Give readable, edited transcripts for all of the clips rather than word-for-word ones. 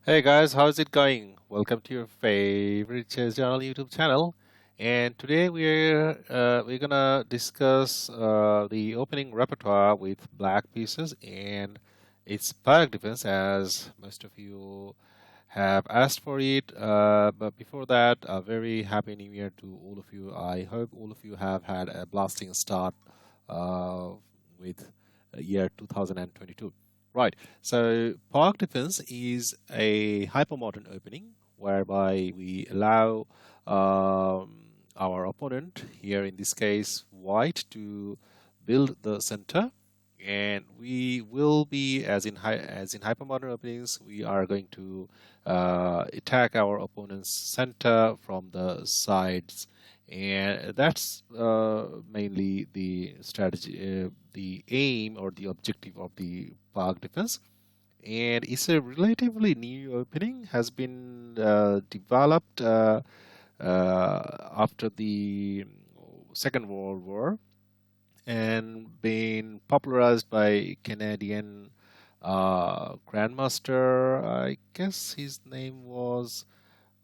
Hey guys, how's it going? Welcome to your favorite chess journal YouTube channel. And today we're gonna discuss the opening repertoire with black pieces and its Pirc defense, as most of you have asked for it. But before that, a very happy New Year to all of you. I hope all of you have had a blasting start uh, with year 2022. Right. So park defense is a hypermodern opening whereby we allow our opponent, here in this case white, to build the center, and we will be, as in hypermodern openings, we are going to attack our opponent's center from the sides, and that's mainly the strategy, the aim or the objective of the park defense. And it's a relatively new opening, has been developed after the Second World War and been popularized by Canadian grandmaster. I guess his name was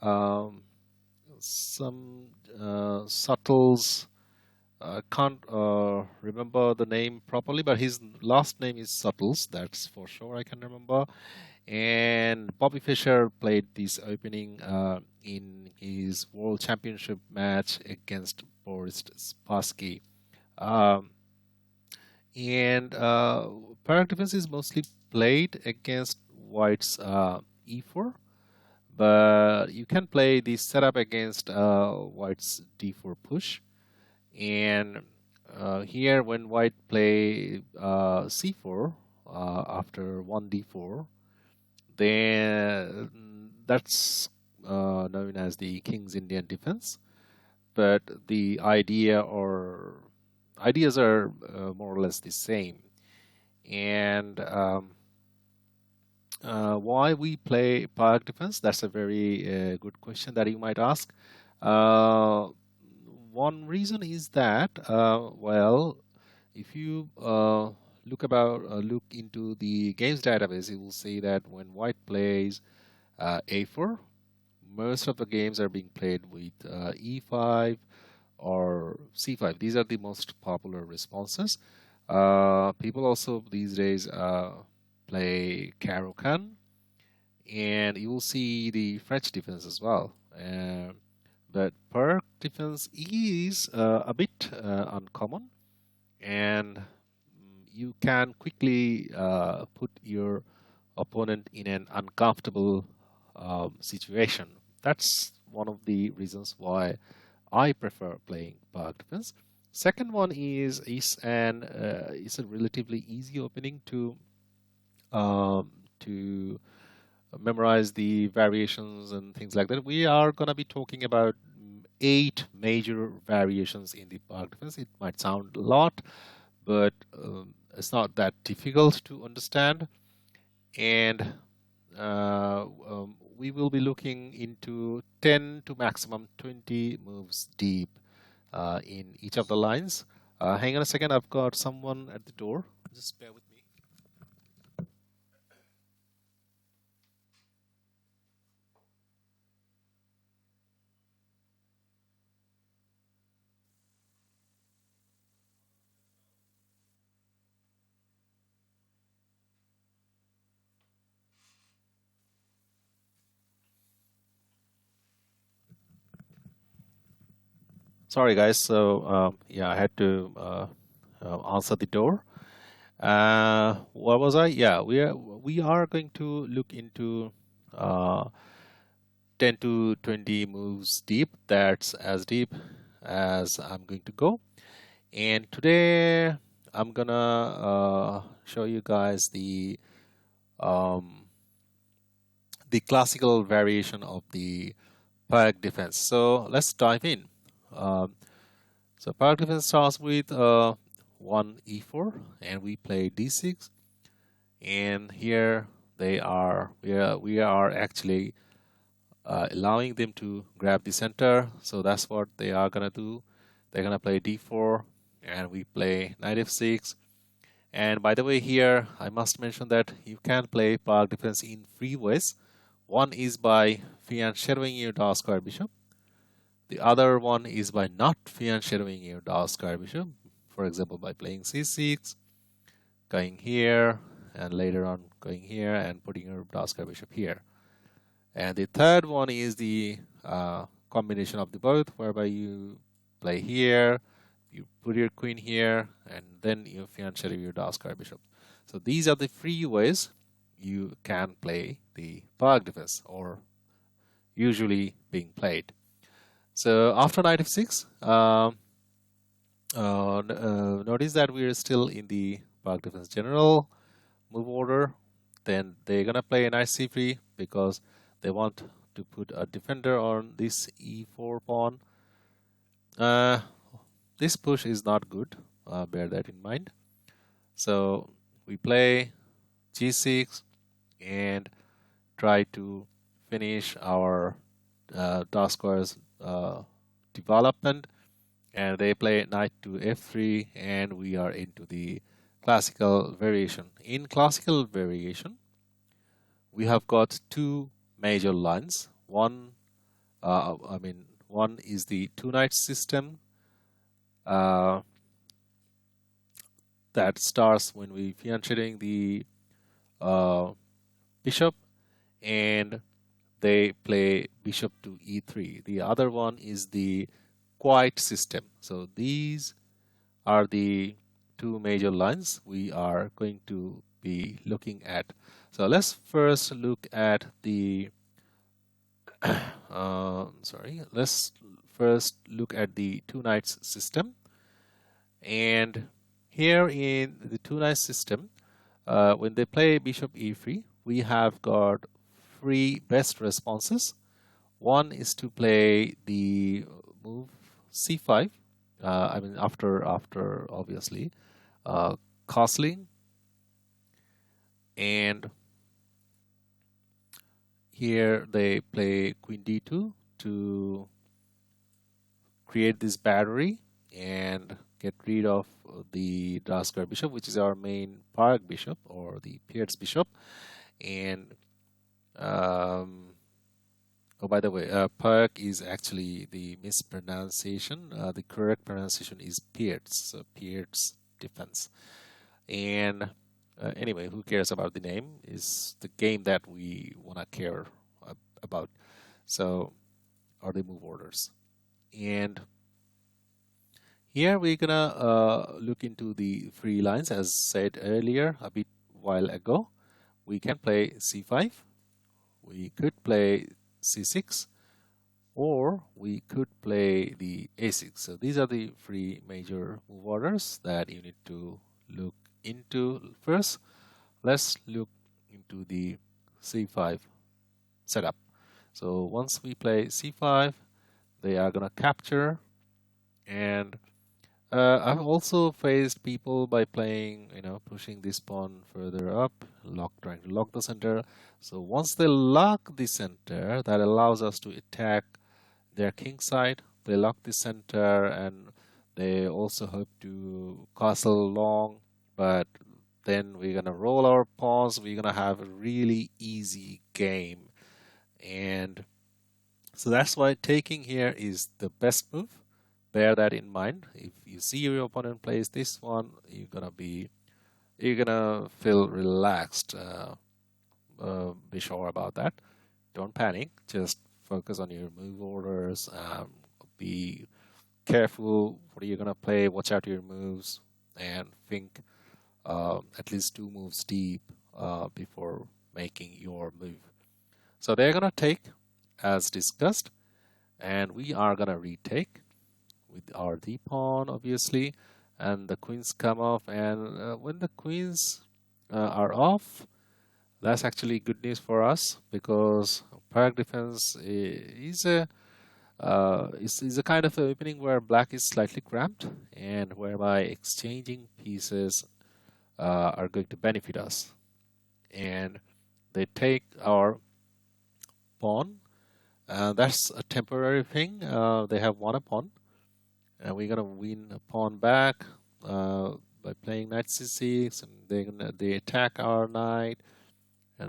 um, some Subtles. I can't remember the name properly, but his last name is Subtles. That's for sure. I can remember. And Bobby Fischer played this opening in his World Championship match against Boris Spassky. Um, and Pirate defense is mostly played against White's e4, but you can play this setup against White's d4 push. And here, when White play c4 after 1d4, then that's known as the King's Indian defense. But the ideas are more or less the same. And why we play park defense? That's a very good question that you might ask. Uh, One reason is that, well, if you look into the games database, you will see that when White plays A4, most of the games are being played with E5 or C5. These are the most popular responses. People also these days play Caro-Kann, and you will see the French defense as well. But Pirc defense is a bit uncommon, and you can quickly put your opponent in an uncomfortable situation. That's one of the reasons why I prefer playing Pirc defense. Second one is a relatively easy opening to memorize the variations and things like that. We are going to be talking about 8 major variations in the park defense. It might sound a lot, but it's not that difficult to understand. And we will be looking into 10 to maximum 20 moves deep in each of the lines. Hang on a second, I've got someone at the door. Just bear with me. Sorry, guys. So, yeah, I had to answer the door. What was I? Yeah, we are going to look into uh, 10 to 20 moves deep. That's as deep as I'm going to go. And today I'm gonna show you guys um, the classical variation of the Pirc defense. So let's dive in. Um, so Pirc defense starts with 1 e4, and we play d6. And here we are actually allowing them to grab the center. So that's what they are gonna do. They're gonna play d4, and we play knight f6. And by the way, here I must mention that you can play park defense in three ways. One is by fiancé shadowing your dark square bishop. The other one is by not fiancé shadowing your dark square bishop. For example, by playing c6, going here, and later on going here and putting your dark square bishop here. And the third one is the combination of the both, whereby you play here, you put your queen here, and then you fiancé shadow your dark square bishop. So these are the three ways you can play the Pirc defense, or usually being played. So after knight f6, notice that we are still in the Pirc defense general move order. Then they're gonna play knight c3 because they want to put a defender on this e4 pawn. This push is not good, bear that in mind. So we play g6 and try to finish our dark square's development, and they play knight to f3, and we are into the classical variation. In classical variation, we have got two major lines. One is the two knight system that starts when we fiancéing the bishop, and they play bishop to e3. The other one is the quiet system. So these are the two major lines we are going to be looking at. So let's first look at the let's first look at the two knights system. And here in the two knights system, when they play bishop e3, we have got three best responses. One is to play the move c5. After obviously castling, and here they play queen d2 to create this battery and get rid of the dark square bishop, which is our main Pirc bishop, or the Pirc bishop. And oh, by the way, Pirc is actually the mispronunciation. The correct pronunciation is Pirc, so Pirc defense. And anyway, who cares about the name? Is the game that we want to care about. So, are the move orders. And here we're gonna look into the three lines, as said earlier a bit while ago. We can play c5, we could play c6, or we could play the a6. So these are the three major move orders that you need to look into. First, let's look into the c5 setup. So once we play c5, they are gonna capture. And I've also faced people by playing, pushing this pawn further up, trying to lock the center. So once they lock the center, that allows us to attack their king side. They lock the center, and they also hope to castle long, but then we're gonna roll our pawns. We're gonna have a really easy game, and so that's why taking here is the best move. Bear that in mind. If you see your opponent plays this one, you're gonna feel relaxed. Be sure about that. Don't panic. Just focus on your move orders. Be careful what are you gonna play. Watch out your moves, and think at least two moves deep before making your move. So they're gonna take as discussed, and we are gonna retake with our d pawn, obviously, and the queens come off. And when the queens are off, that's actually good news for us, because Pirc defense is a kind of an opening where black is slightly cramped, and whereby exchanging pieces are going to benefit us. And they take our pawn. That's a temporary thing. They have won a pawn. And we're gonna win a pawn back by playing knight c6, and they attack our knight,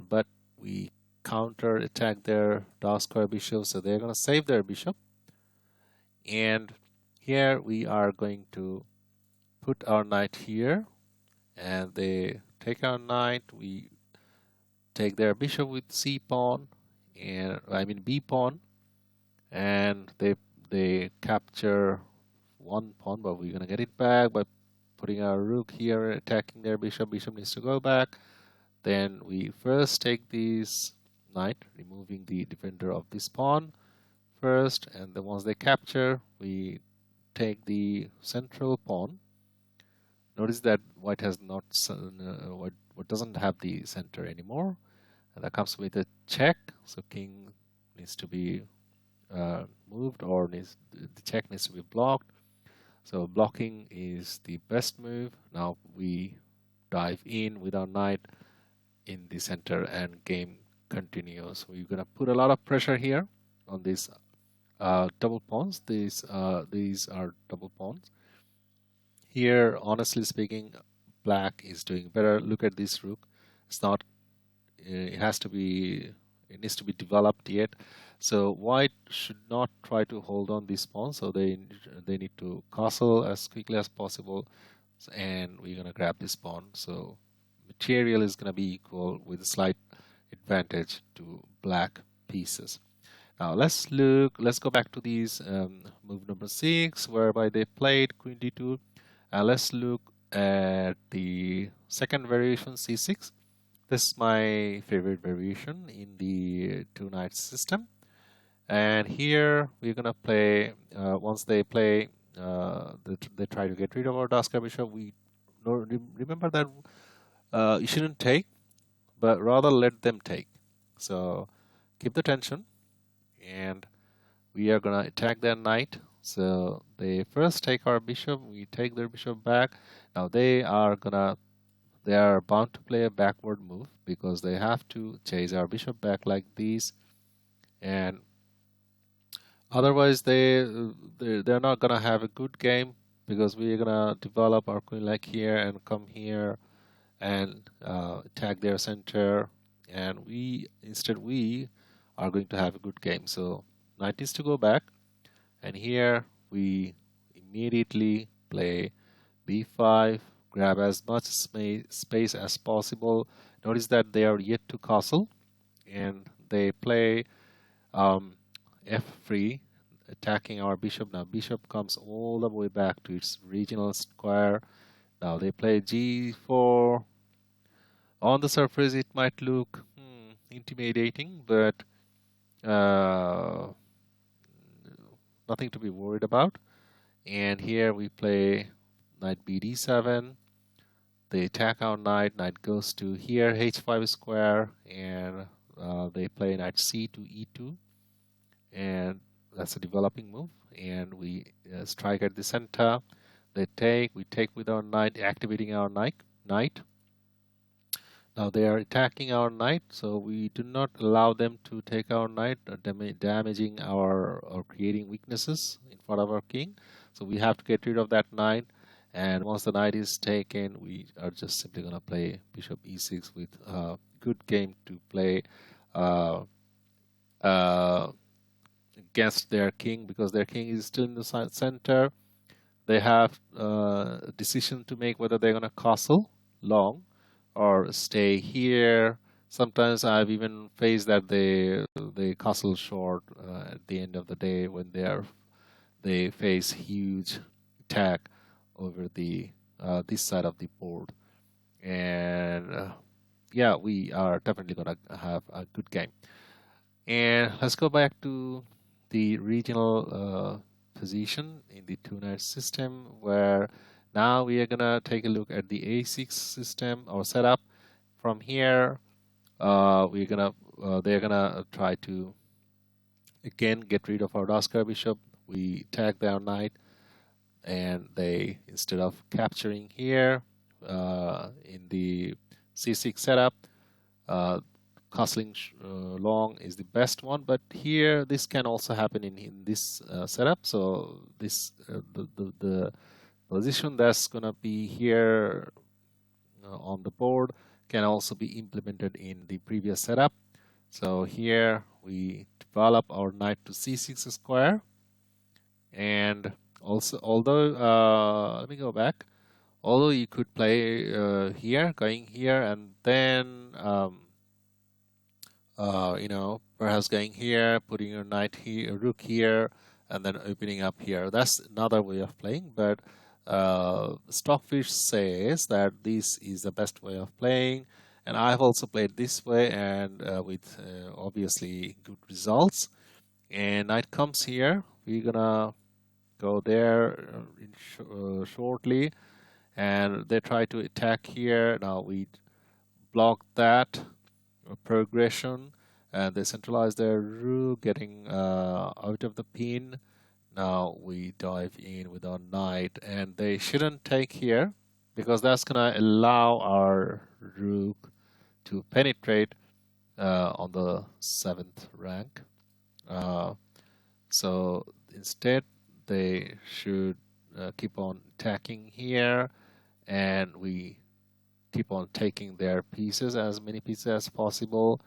but we counter attack their dark square bishop, so they're going to save their bishop. And here we are going to put our knight here, and they take our knight. We take their bishop with C pawn, and I mean B pawn, and they capture one pawn, but we're gonna get it back by putting our rook here, attacking their bishop. Bishop needs to go back. Then we first take this knight, removing the defender of this pawn first, and then once they capture, we take the central pawn. Notice that white has not white doesn't have the center anymore, and that comes with a check. So king needs to be moved, or the check needs to be blocked. So blocking is the best move. Now we dive in with our knight in the center, and game continues. We're gonna put a lot of pressure here on these double pawns. These are double pawns. Here, honestly speaking, black is doing better. Look at this rook. It's not. It needs to be developed yet. So white should not try to hold on this pawn. So they need to castle as quickly as possible, and we're gonna grab this pawn. So material is gonna be equal with a slight advantage to black pieces. Now let's go back to these move number 6, whereby they played queen d2. Let's look at the second variation, c6. This is my favorite variation in the two knights system. And here we're gonna play. Once they play, they try to get rid of our dark square bishop. We remember that you shouldn't take, but rather let them take. So keep the tension, and we are gonna attack their knight. So they first take our bishop, we take their bishop back. Now they are bound to play a backward move, because they have to chase our bishop back like this, and otherwise they're not gonna have a good game, because we're gonna develop our queen like here and come here and attack their center, and we are going to have a good game. So knight needs to go back, and here we immediately play b5, grab as much space as possible. Notice that they are yet to castle, and they play f3, attacking our bishop. Now bishop comes all the way back to its regional square. Now they play g4. On the surface it might look intimidating, but nothing to be worried about. And here we play knight bd7. They attack our knight. Knight goes to here, h5 square, and they play knight c to e2, and that's a developing move. And we strike at the center. They take. We take with our knight, activating our knight. Now they are attacking our knight, so we do not allow them to take our knight, damaging or creating weaknesses in front of our king. So we have to get rid of that knight, and once the knight is taken, we are just simply going to play bishop e6 with a good game to play against their king, because their king is still in the center. They have a decision to make whether they're going to castle long or stay here. Sometimes I've even faced that they castle short at the end of the day, when they face huge attack over the this side of the board. And yeah, we are definitely gonna have a good game. And let's go back to the regional position in the two knight system, where now we are gonna take a look at the a6 system or setup. From here, they're gonna try to again get rid of our dark square bishop. We attack their knight, and they, instead of capturing here in the c6 setup, castling long is the best one. But here, this can also happen in this setup. So this the position that's gonna be here on the board can also be implemented in the previous setup. So here we develop our knight to c6 square, and also, although let me go back. Although you could play here, going here, and then perhaps going here, putting your knight here, rook here, and then opening up here. That's another way of playing, but Stockfish says that this is the best way of playing, and I've also played this way, and with obviously good results. And knight comes here. We're gonna go there shortly, and they try to attack here. Now we block that progression, and they centralize their rook, getting out of the pin. Now we dive in with our knight, and they shouldn't take here because that's gonna allow our rook to penetrate on the 7th rank. So instead, they should keep on attacking here, and we keep on taking their pieces, as many pieces as possible,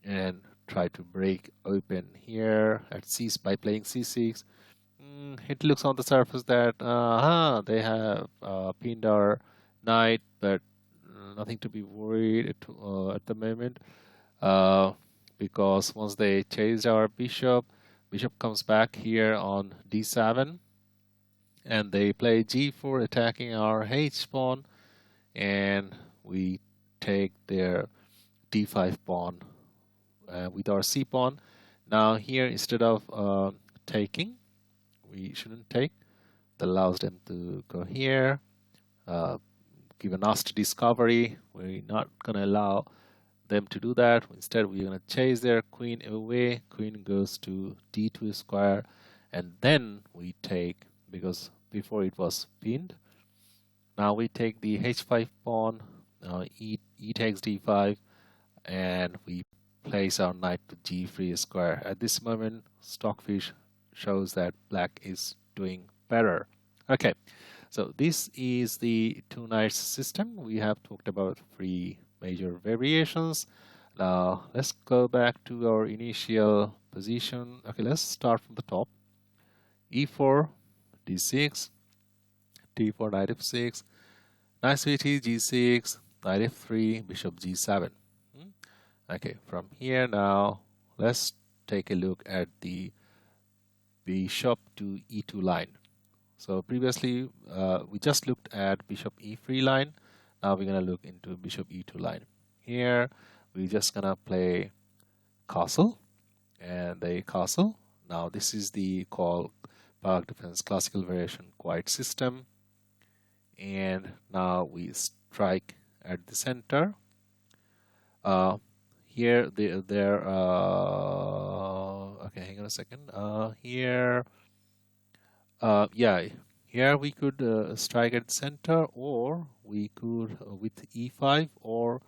and try to break open here at c by playing c6. It looks on the surface that they have pinned our knight, but nothing to be worried at the moment, because once they chased our bishop comes back here on d7, and they play g4 attacking our h pawn, and we take their d5 pawn with our c pawn. Now here, instead of taking, we shouldn't take. That allows them to go here, give a nasty discovery. We're not going to allow them to do that. Instead, we're going to chase their queen away. Queen goes to d2 square, and then we take, because before it was pinned. Now we take the h5 pawn, e takes d5, and we place our knight to g3 square. At this moment, Stockfish shows that black is doing better. Okay, so this is the two knights system. We have talked about 3 major variations. Now let's go back to our initial position. Okay, let's start from the top. e4, d6, d4, knight f6, knight c8, g6, knight f3, bishop g7. Okay, from here now, let's take a look at the bishop to e2 line. So previously, we just looked at bishop e3 line. Now we're going to look into bishop e2 line. Here, we're just going to play castle and the castle. Now this is the called Pirc defense classical variation quiet system. And now we strike at the center. Here, okay, hang on a second. Here we could strike at center, or we could with e5, or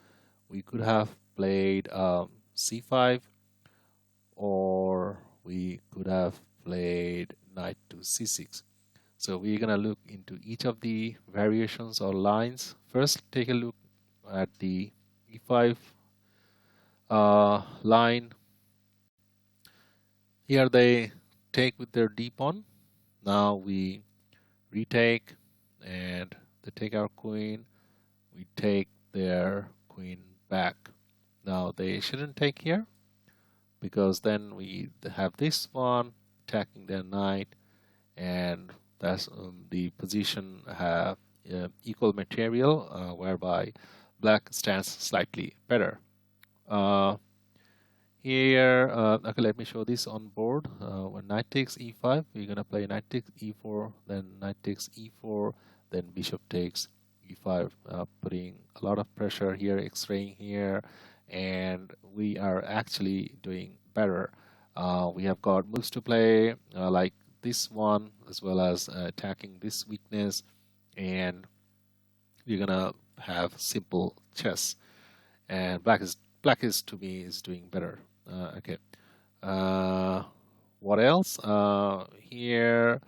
we could have played c5, or we could have played knight to c6. So we're gonna look into each of the variations or lines. First, take a look at the e5 line. Here they take with their d pawn. Now we retake, and they take our queen. We take their queen back. Now they shouldn't take here, because then we have this one attacking their knight, and that's the position have equal material, whereby black stands slightly better. Here, okay, let me show this on board. When knight takes e5, we're gonna play knight takes e4, then knight takes e4, then bishop takes e5, putting a lot of pressure here, x-raying here, and we are actually doing better. We have got moves to play, like this one, as well as attacking this weakness, and we're gonna have simple chess. And black is to me is doing better. Okay. What else? Here,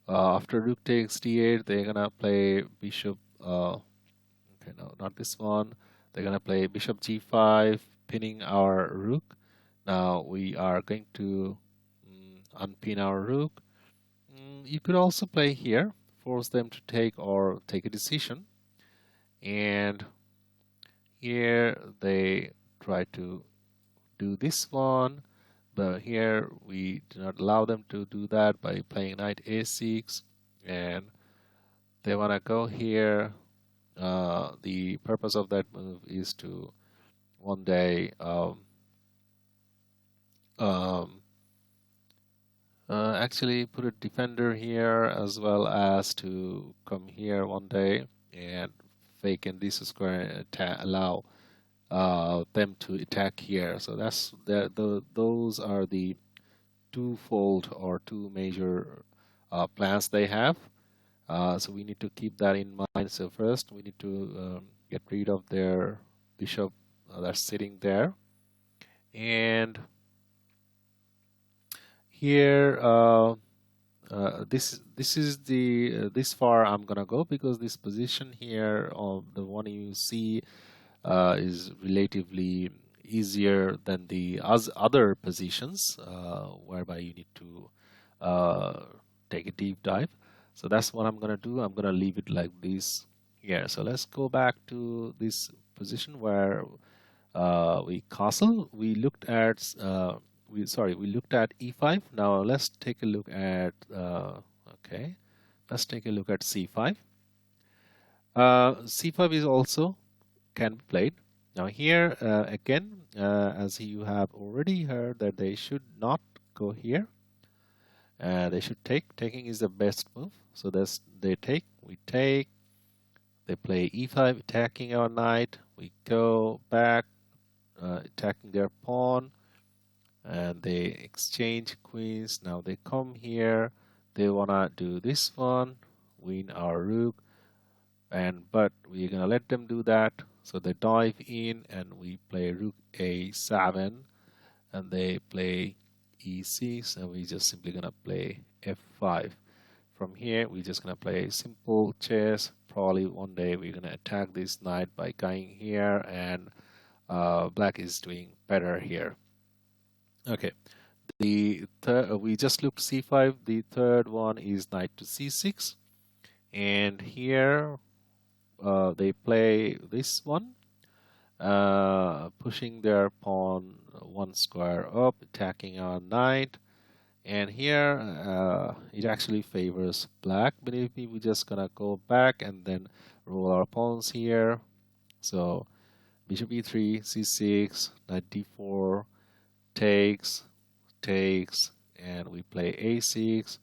after rook takes d8, they're gonna play bishop. Okay, no, not this one. They're gonna play bishop g5, pinning our rook. Now we are going to unpin our rook. You could also play here, force them to take a decision, and here they try to do this one, but here we do not allow them to do that by playing knight a6, and they want to go here. The purpose of that move is to one day um, actually put a defender here, as well as to come here one day and fake in this square and allow them to attack here. So those are the twofold or two major plans they have. So we need to keep that in mind. So first we need to get rid of their bishop that's sitting there, and here this is the this far I'm gonna go, because this position here of the one you see is relatively easier than the other positions, whereby you need to take a deep dive. So that's what I'm gonna do. I'm gonna leave it like this here. So let's go back to this position where we castle. We looked at we looked at e5. Now let's take a look at okay. Let's take a look at c5. C5 is also can be played. Now here again, as you have already heard, that they should not go here. They should take. Taking is the best move. So they take. We take. They play e5, attacking our knight. We go back, attacking their pawn, and they exchange queens. Now they come here. They wanna do this one, win our rook, but we're gonna let them do that. So they dive in, and we play rook a7, and they play e6, and we just simply gonna play f5. From here, we're just gonna play simple chess. Probably one day we're gonna attack this knight by going here, and black is doing better here. Okay, the third we just looked c5. The third one is knight to c6, and here they play this one, pushing their pawn one square up, attacking our knight. And here it actually favors black. Believe me, we're just gonna go back and then roll our pawns here. So bishop e3, c6, knight d4, takes, and we play a6.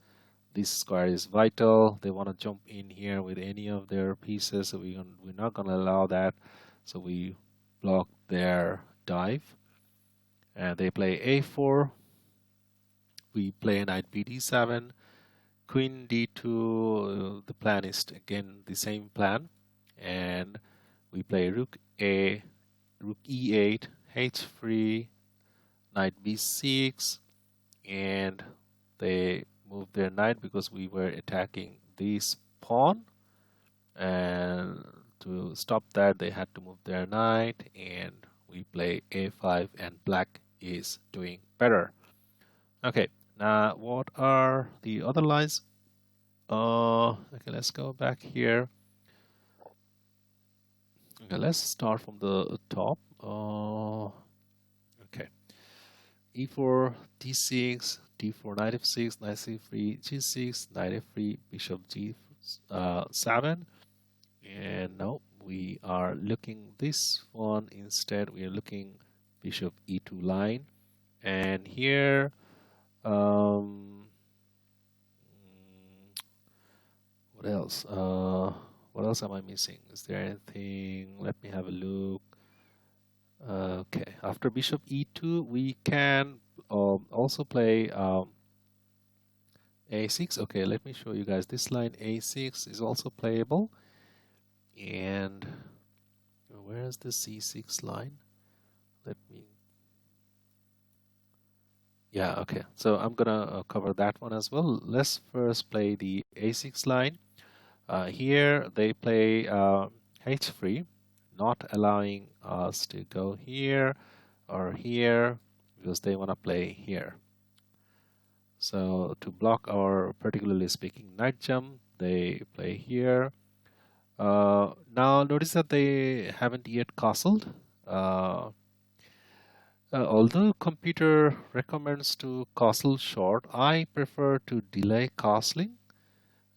This square is vital. They want to jump in here with any of their pieces, so we're not gonna allow that. So we block their dive, and they play a4. We play knight bd7, queen d2. The plan is again the same plan, and we play rook e8, h3, knight b6, and they move their knight because we were attacking this pawn, and to stop that they had to move their knight, and we play a5, and black is doing better. Okay, now what are the other lines? Okay, let's go back here. Okay, let's start from the top. Okay, e4, d6, d4, knight f6, knight c3, g6, knight f3, bishop g7. And now we are looking this one instead. We are looking bishop e2 line, and here what else? What else am I missing? Is there anything? Let me have a look. Okay, after bishop e2, we can also play a6. Okay, let me show you guys. This line a6 is also playable. And where is the c6 line? Let me. Yeah, okay. So I'm gonna cover that one as well. Let's first play the a6 line. Here they play h3, not allowing us to go here or here. because they want to play here. So to block our, particularly speaking, knight jump, they play here. Now notice that they haven't yet castled. Although computer recommends to castle short, I prefer to delay castling,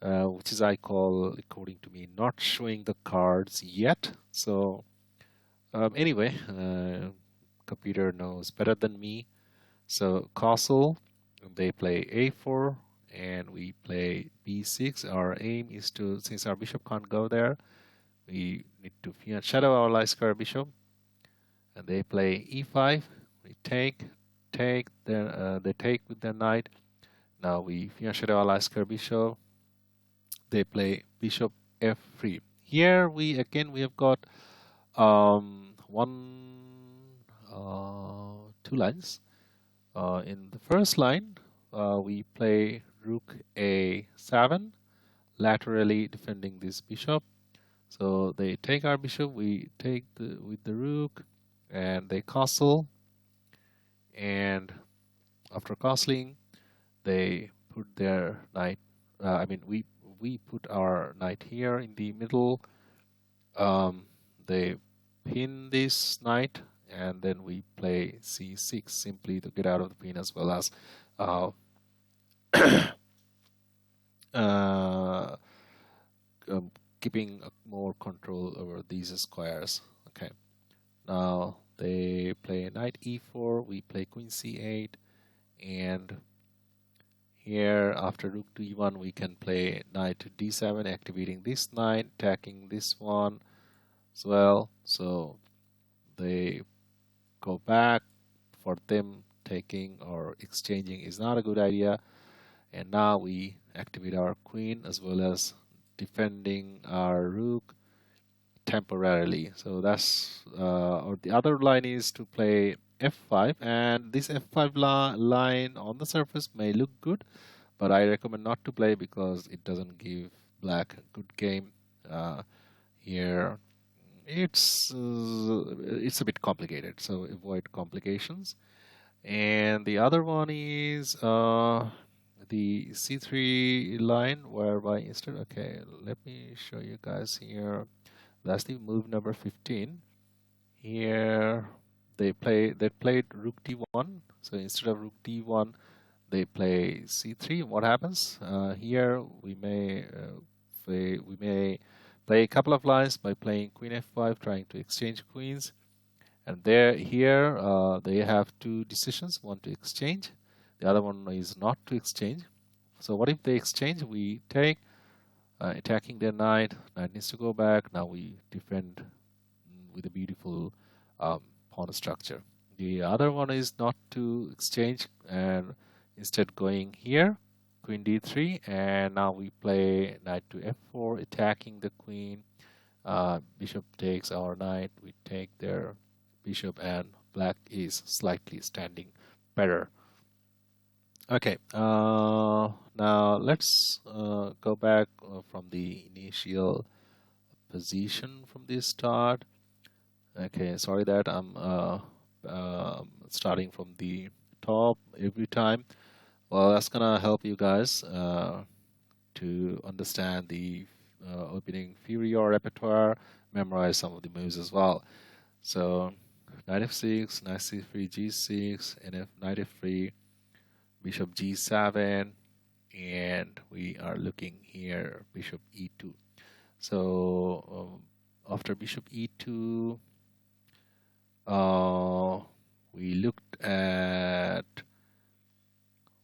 which is I call, according to me, not showing the cards yet. So anyway, computer knows better than me. So castle, they play a4 and we play b6. Our aim is to, since our bishop can't go there, we need to shadow our light square bishop. And they play e5. We take, then they take with their knight. Now we shadow our light square bishop. They play bishop f3. Here we have got two lines. In the first line, we play rook a7, laterally defending this bishop. So they take our bishop, we take with the rook, and they castle. And after castling, they put their knight. We put our knight here in the middle. They pin this knight, and then we play c6 simply to get out of the pin, as well as keeping more control over these squares. Okay. Now they play knight e4. We play queen c8, and here after rook to e1 we can play knight to d7, activating this knight, attacking this one as well. So they go back. For them, taking or exchanging is not a good idea. And now we activate our queen as well as defending our rook temporarily. So that's or the other line is to play f5, and this f5 line on the surface may look good, but I recommend not to play because it doesn't give black a good game. Here it's a bit complicated, so avoid complications. And the other one is the c3 line, whereby instead, okay, let me show you guys here. That's the move number 15. Here they played rook d1. So instead of rook d1, they play c3. What happens? Here we may play a couple of lines by playing queen f5, trying to exchange queens. And here they have two decisions: one to exchange, the other one is not to exchange. So what if they exchange? We take, attacking their knight. Knight needs to go back. Now we defend with a beautiful pawn structure. The other one is not to exchange, and instead going here, queen d3, and now we play knight to f4, attacking the queen. Bishop takes our knight. We take their bishop, and black is slightly standing better. Okay, now let's go back from the initial position from the start. Okay, sorry that I'm starting from the top every time. Well, that's gonna help you guys to understand the opening repertoire, memorize some of the moves as well. So knight f6, knight c3, g6, and knight f3, bishop g7, and we are looking here bishop e2. So after bishop e2, we looked at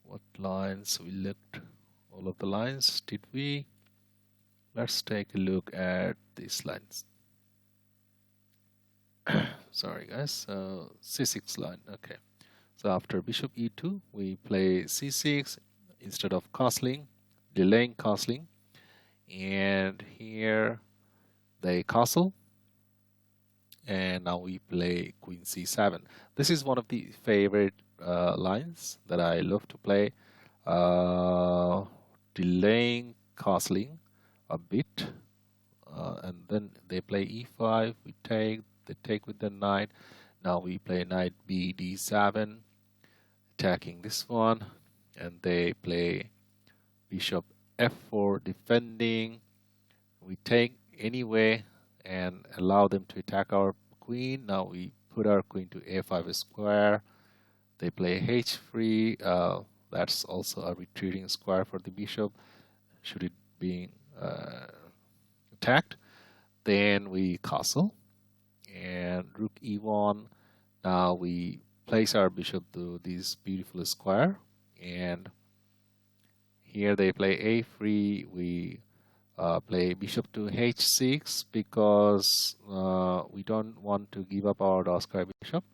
what lines? We looked all of the lines, did we? Let's take a look at these lines. Sorry guys, so c6 line. Okay, so after bishop e2 we play c6 instead of castling, delaying castling, and here they castle, and now we play queen c7. This is one of the favorite lines that I love to play, delaying castling a bit, and then they play e5, we take, they take with the knight. Now we play knight b d7, attacking this one, and they play bishop f4 defending. We take anyway and allow them to attack our queen. Now we put our queen to a5 square. They play h3. That's also a retreating square for the bishop should it being attacked. Then we castle and rook e1. Now we place our bishop to this beautiful square, and here they play a3. We play bishop to h6 because we don't want to give up our dark square bishop.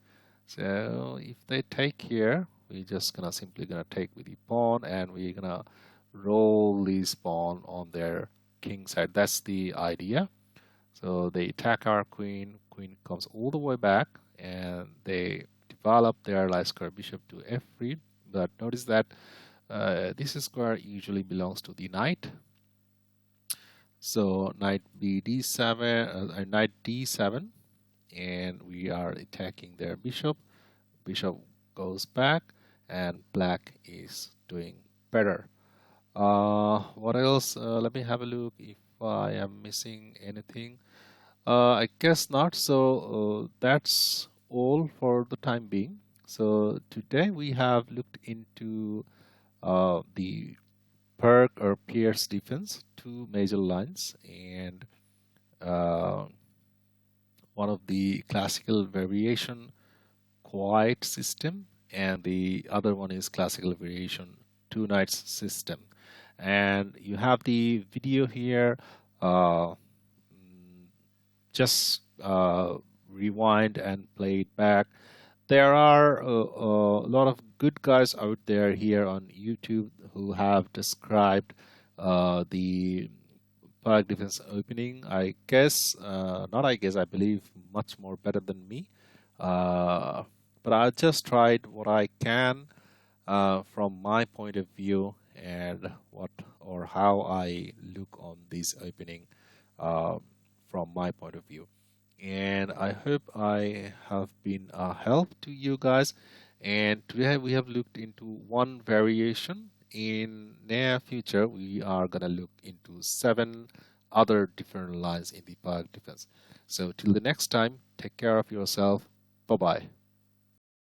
So if they take here, we're just simply gonna take with the pawn, and we're gonna roll this pawn on their king side. That's the idea. So they attack our queen. Queen comes all the way back, and they develop their light square bishop to f3. But notice that this square usually belongs to the knight. So knight d7, knight d7, and we are attacking their bishop. Bishop goes back, and black is doing better. What else? Let me have a look if I am missing anything. I guess not. So that's all for the time being. So today we have looked into the Pirc or Pirc's defense, two major lines, and one of the classical variation quiet system, and the other one is classical variation two knights system. And you have the video here. Just rewind and play it back. There are a lot of good guys out there here on YouTube who have described the Pirc defense opening. I guess, not I guess, I believe much more better than me. But I just tried what I can from my point of view and what or how I look on this opening from my point of view. And I hope I have been a help to you guys. And today we have looked into one variation. In near future, we are gonna look into 7 other different lines in the Pirc defense. So till the next time, take care of yourself. Bye-bye.